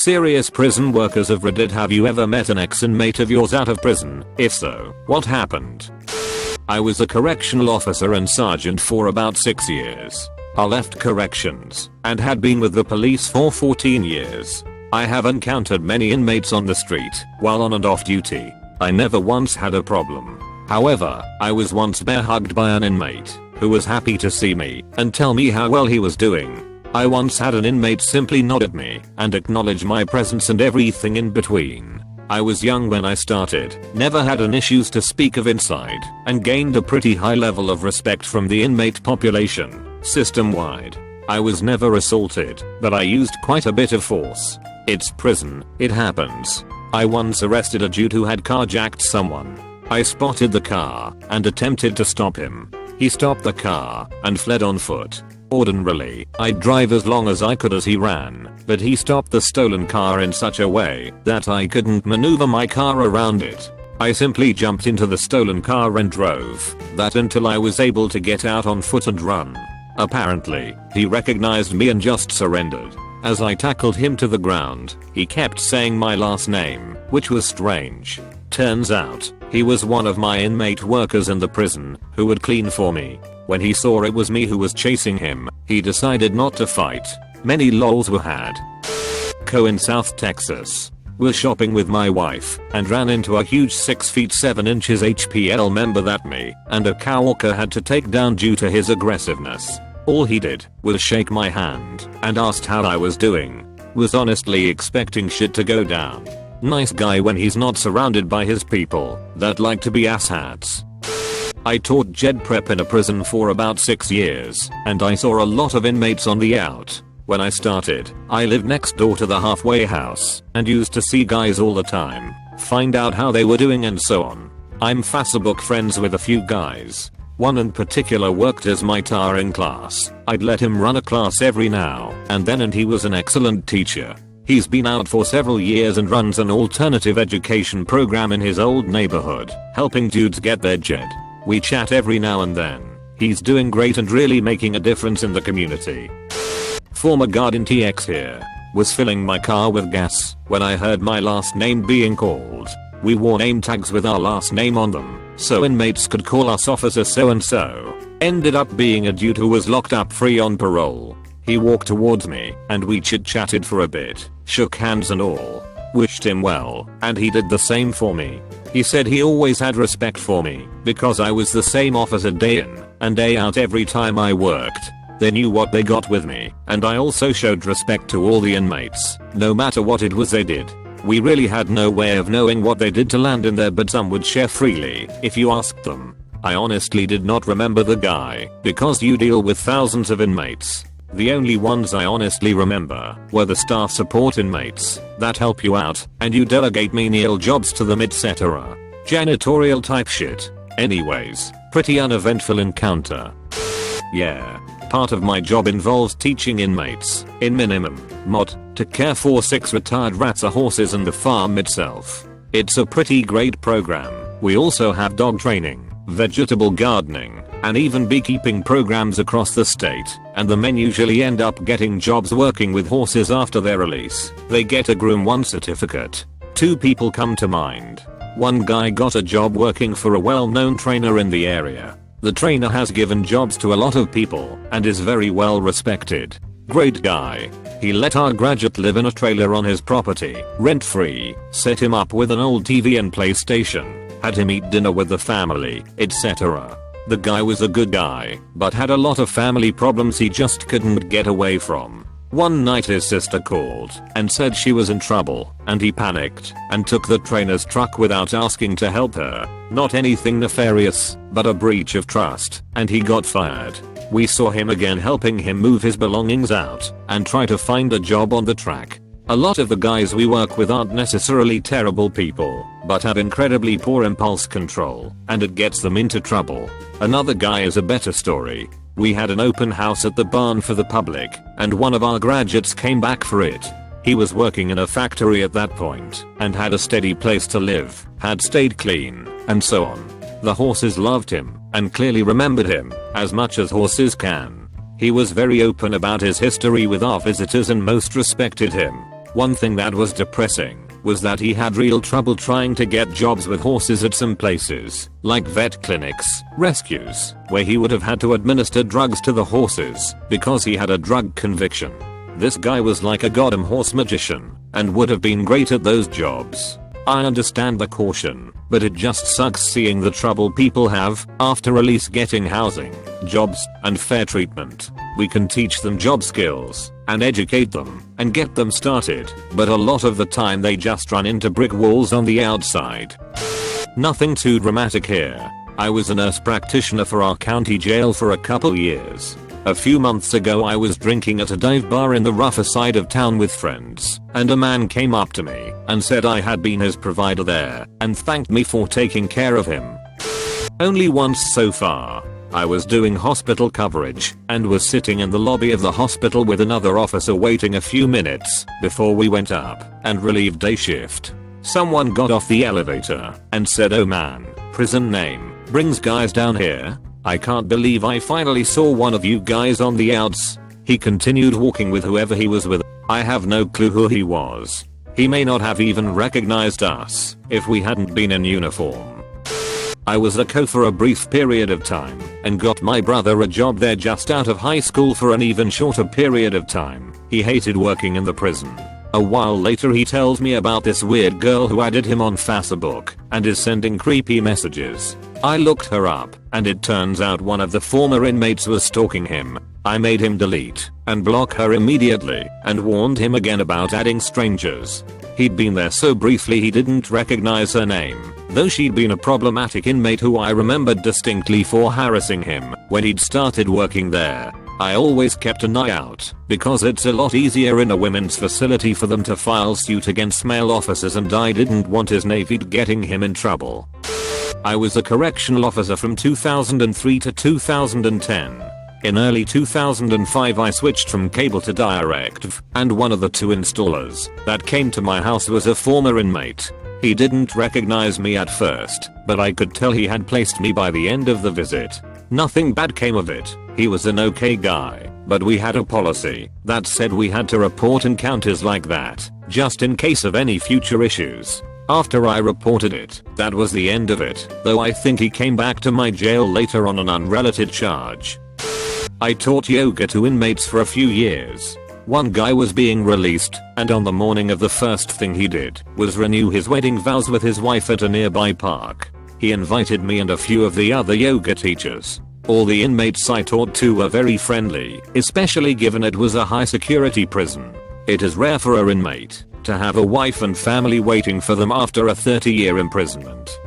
Serious prison workers of Reddit, have you ever met an ex-inmate of yours out of prison? If so, what happened? I was a correctional officer and sergeant for about 6 years. I left corrections and had been with the police for 14 years. I have encountered many inmates on the street while on and off duty. I never once had a problem. However, I was once bear hugged by an inmate who was happy to see me and tell me how well he was doing. I once had an inmate simply nod at me and acknowledge my presence and everything in between. I was young when I started, never had an issues to speak of inside, and gained a pretty high level of respect from the inmate population, system-wide. I was never assaulted, but I used quite a bit of force. It's prison, it happens. I once arrested a dude who had carjacked someone. I spotted the car and attempted to stop him. He stopped the car and fled on foot. Ordinarily, I'd drive as long as I could as he ran, but he stopped the stolen car in such a way that I couldn't maneuver my car around it. I simply jumped into the stolen car and drove that until I was able to get out on foot and run. Apparently, he recognized me and just surrendered. As I tackled him to the ground, he kept saying my last name, which was strange. Turns out, he was one of my inmate workers in the prison who would clean for me. When he saw it was me who was chasing him, he decided not to fight. Many lols were had. In South Texas. Was shopping with my wife and ran into a huge 6 feet 7 inches HPL member that me and a coworker had to take down due to his aggressiveness. All he did was shake my hand and asked how I was doing. Was honestly expecting shit to go down. Nice guy when he's not surrounded by his people that like to be asshats. I taught Jed Prep in a prison for about 6 years, and I saw a lot of inmates on the out. When I started, I lived next door to the halfway house, and used to see guys all the time, find out how they were doing and so on. I'm Facebook friends with a few guys. One in particular worked as my tar in class. I'd let him run a class every now and then and he was an excellent teacher. He's been out for several years and runs an alternative education program in his old neighborhood, helping dudes get their JED. We chat every now and then. He's doing great and really making a difference in the community. Former guard in TX here. Was filling my car with gas when I heard my last name being called. We wore name tags with our last name on them, so inmates could call us officer so and so. Ended up being a dude who was locked up free on parole. He walked towards me and we chit-chatted for a bit, shook hands and all. Wished him well, and he did the same for me. He said he always had respect for me because I was the same officer day in and day out every time I worked. They knew what they got with me, and I also showed respect to all the inmates, no matter what it was they did. We really had no way of knowing what they did to land in there, but some would share freely if you asked them. I honestly did not remember the guy because you deal with thousands of inmates. The only ones I honestly remember were the staff support inmates that help you out and you delegate menial jobs to them, etc. Janitorial type shit. Anyways, pretty uneventful encounter. Yeah. Part of my job involves teaching inmates, in minimum mod, to care for 6 retired rats, horses and the farm itself. It's a pretty great program. We also have dog training, vegetable gardening, and even beekeeping programs across the state, and the men usually end up getting jobs working with horses after their release. They get a Groom 1 certificate. 2 people come to mind. One guy got a job working for a well-known trainer in the area. The trainer has given jobs to a lot of people and is very well respected. Great guy. He let our graduate live in a trailer on his property, rent-free, set him up with an old TV and PlayStation, had him eat dinner with the family, etc. The guy was a good guy, but had a lot of family problems he just couldn't get away from. One night his sister called and said she was in trouble, and he panicked and took the trainer's truck without asking to help her. Not anything nefarious, but a breach of trust, and he got fired. We saw him again helping him move his belongings out and try to find a job on the track. A lot of the guys we work with aren't necessarily terrible people, but have incredibly poor impulse control, and it gets them into trouble. Another guy is a better story. We had an open house at the barn for the public, and one of our graduates came back for it. He was working in a factory at that point, and had a steady place to live, had stayed clean, and so on. The horses loved him, and clearly remembered him, as much as horses can. He was very open about his history with our visitors and most respected him. One thing that was depressing was that he had real trouble trying to get jobs with horses at some places, like vet clinics, rescues, where he would have had to administer drugs to the horses because he had a drug conviction. This guy was like a goddamn horse magician and would have been great at those jobs. I understand the caution, but it just sucks seeing the trouble people have after release getting housing, jobs, and fair treatment. We can teach them job skills and educate them and get them started, but a lot of the time they just run into brick walls on the outside. Nothing too dramatic here. I was a nurse practitioner for our county jail for a couple years. A few months ago I was drinking at a dive bar in the rougher side of town with friends, and a man came up to me and said I had been his provider there and thanked me for taking care of him. Only once so far. I was doing hospital coverage and was sitting in the lobby of the hospital with another officer waiting a few minutes before we went up and relieved day shift. Someone got off the elevator and said, "Oh man, prison name brings guys down here. I can't believe I finally saw one of you guys on the outs." He continued walking with whoever he was with. I have no clue who he was. He may not have even recognized us if we hadn't been in uniform. I was a co for a brief period of time and got my brother a job there just out of high school for an even shorter period of time. He hated working in the prison. A while later he tells me about this weird girl who added him on Facebook and is sending creepy messages. I looked her up and it turns out one of the former inmates was stalking him. I made him delete and block her immediately and warned him again about adding strangers. He'd been there so briefly he didn't recognize her name, though she'd been a problematic inmate who I remembered distinctly for harassing him when he'd started working there. I always kept an eye out because it's a lot easier in a women's facility for them to file suit against male officers, and I didn't want his Navy getting him in trouble. I was a correctional officer from 2003 to 2010. In early 2005 I switched from cable to direct, and one of the two installers that came to my house was a former inmate. He didn't recognize me at first, but I could tell he had placed me by the end of the visit. Nothing bad came of it. He was an okay guy, but we had a policy that said we had to report encounters like that, just in case of any future issues. After I reported it, that was the end of it, though I think he came back to my jail later on an unrelated charge. I taught yoga to inmates for a few years. One guy was being released, and on the morning of the first thing he did was renew his wedding vows with his wife at a nearby park. He invited me and a few of the other yoga teachers. All the inmates I taught to were very friendly, especially given it was a high security prison. It is rare for an inmate to have a wife and family waiting for them after a 30-year imprisonment.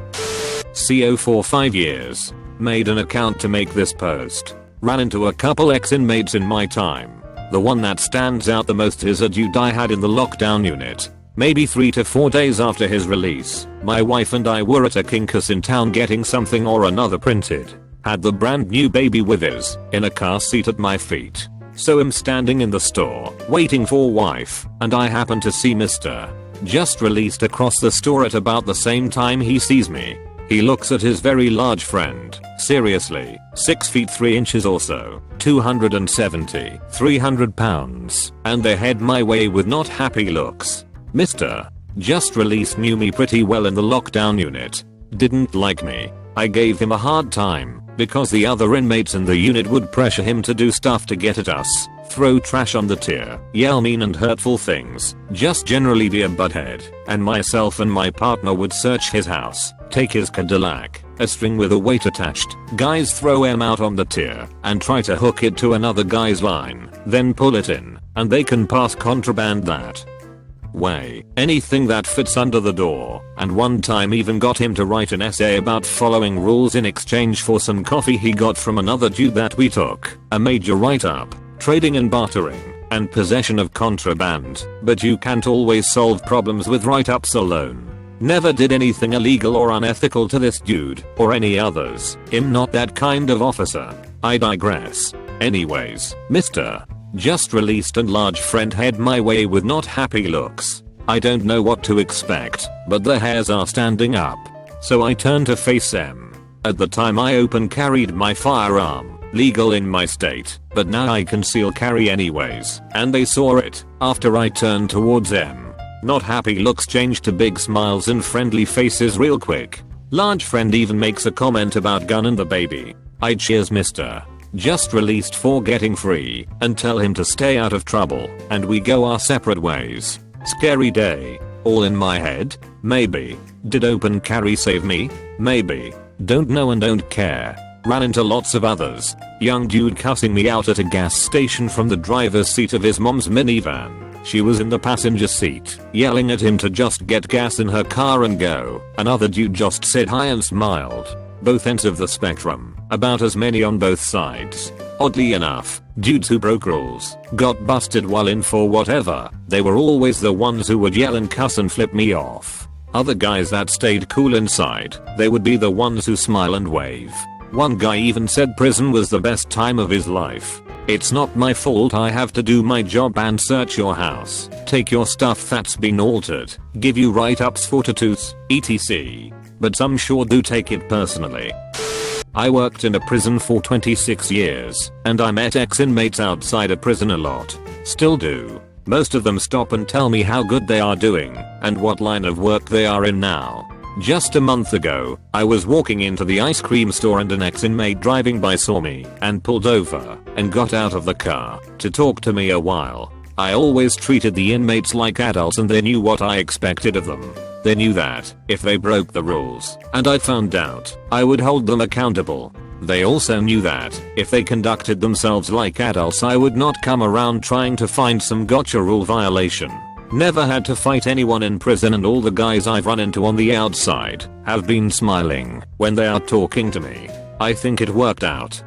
CO for 5 years. Made an account to make this post. Ran into a couple ex-inmates in my time. The one that stands out the most is a dude I had in the lockdown unit. Maybe 3 to 4 days after his release, my wife and I were at a Kinkus in town getting something or another printed. Had the brand new baby with us in a car seat at my feet. So I'm standing in the store, waiting for wife, and I happen to see Mr. just released across the store at about the same time he sees me. He looks at his very large friend, seriously, 6 feet 3 inches or so, 270, 300 pounds, and they head my way with not happy looks. Mr. just released knew me pretty well in the lockdown unit. Didn't like me. I gave him a hard time because the other inmates in the unit would pressure him to do stuff to get at us, throw trash on the tier, yell mean and hurtful things, just generally be a butthead, and myself and my partner would search his house, take his Cadillac, a string with a weight attached, guys throw him out on the tier, and try to hook it to another guy's line, then pull it in, and they can pass contraband that way, anything that fits under the door, and one time even got him to write an essay about following rules in exchange for some coffee he got from another dude that we took, a major write-up, trading and bartering, and possession of contraband, but you can't always solve problems with write-ups alone. Never did anything illegal or unethical to this dude, or any others. I'm not that kind of officer. I digress. Anyways, Mr. just released and large friend head my way with not happy looks. I don't know what to expect, but the hairs are standing up. So I turn to face them. At the time I open carried my firearm, legal in my state, but now I conceal carry anyways, and they saw it after I turned towards them. Not happy looks change to big smiles and friendly faces real quick. Large friend even makes a comment about gun and the baby. I cheers mister. Just released for getting free and tell him to stay out of trouble and we go our separate ways. Scary day. All in my head? Maybe. Did open carry save me? Maybe. Don't know and don't care. Ran into lots of others. Young dude cussing me out at a gas station from the driver's seat of his mom's minivan. She was in the passenger seat, yelling at him to just get gas in her car and go. Another dude just said hi and smiled. Both ends of the spectrum, about as many on both sides. Oddly enough, dudes who broke rules, got busted while in for whatever, they were always the ones who would yell and cuss and flip me off. Other guys that stayed cool inside, they would be the ones who smile and wave. One guy even said prison was the best time of his life. It's not my fault I have to do my job and search your house, take your stuff that's been altered, give you write-ups for tattoos, etc. But some sure do take it personally. I worked in a prison for 26 years, and I met ex-inmates outside a prison a lot. Still do. Most of them stop and tell me how good they are doing, and what line of work they are in now. Just a month ago, I was walking into the ice cream store and an ex-inmate driving by saw me and pulled over and got out of the car to talk to me a while. I always treated the inmates like adults and they knew what I expected of them. They knew that if they broke the rules and I found out, I would hold them accountable. They also knew that if they conducted themselves like adults I would not come around trying to find some gotcha rule violation. Never had to fight anyone in prison and all the guys I've run into on the outside have been smiling when they are talking to me. I think it worked out.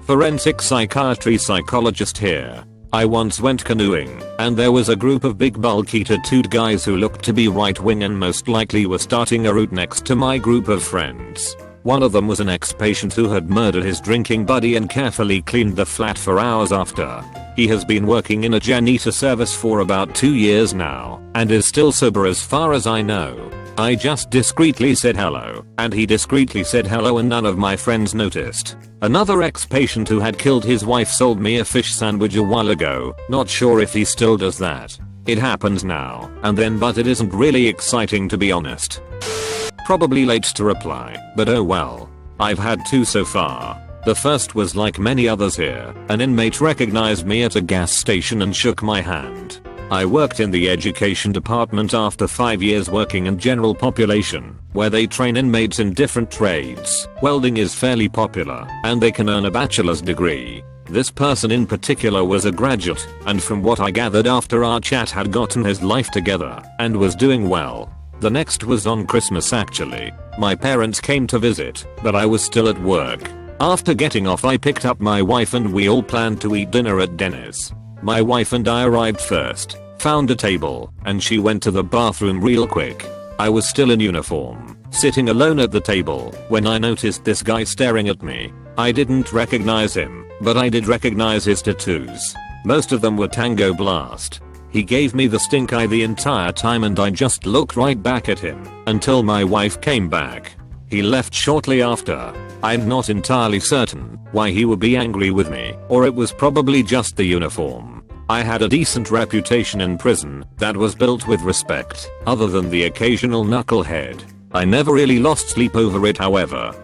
Forensic psychiatry psychologist here. I once went canoeing and there was a group of big bulky tattooed guys who looked to be right wing and most likely were starting a route next to my group of friends. One of them was an ex-patient who had murdered his drinking buddy and carefully cleaned the flat for hours after. He has been working in a janitor service for about 2 years now and is still sober as far as I know. I just discreetly said hello and he discreetly said hello and none of my friends noticed. Another ex-patient who had killed his wife sold me a fish sandwich a while ago, not sure if he still does that. It happens now and then but it isn't really exciting to be honest. Probably late to reply, but oh well. I've had 2 so far. The first was like many others here, an inmate recognized me at a gas station and shook my hand. I worked in the education department after 5 years working in general population, where they train inmates in different trades. Welding is fairly popular, and they can earn a bachelor's degree. This person in particular was a graduate, and from what I gathered after our chat had gotten his life together, and was doing well. The next was on Christmas actually. My parents came to visit, but I was still at work. After getting off I picked up my wife and we all planned to eat dinner at Denny's. My wife and I arrived first, found a table, and she went to the bathroom real quick. I was still in uniform, sitting alone at the table, when I noticed this guy staring at me. I didn't recognize him, but I did recognize his tattoos. Most of them were Tango Blast. He gave me the stink eye the entire time and I just looked right back at him, until my wife came back. He left shortly after. I'm not entirely certain why he would be angry with me, or it was probably just the uniform. I had a decent reputation in prison that was built with respect, other than the occasional knucklehead. I never really lost sleep over it however.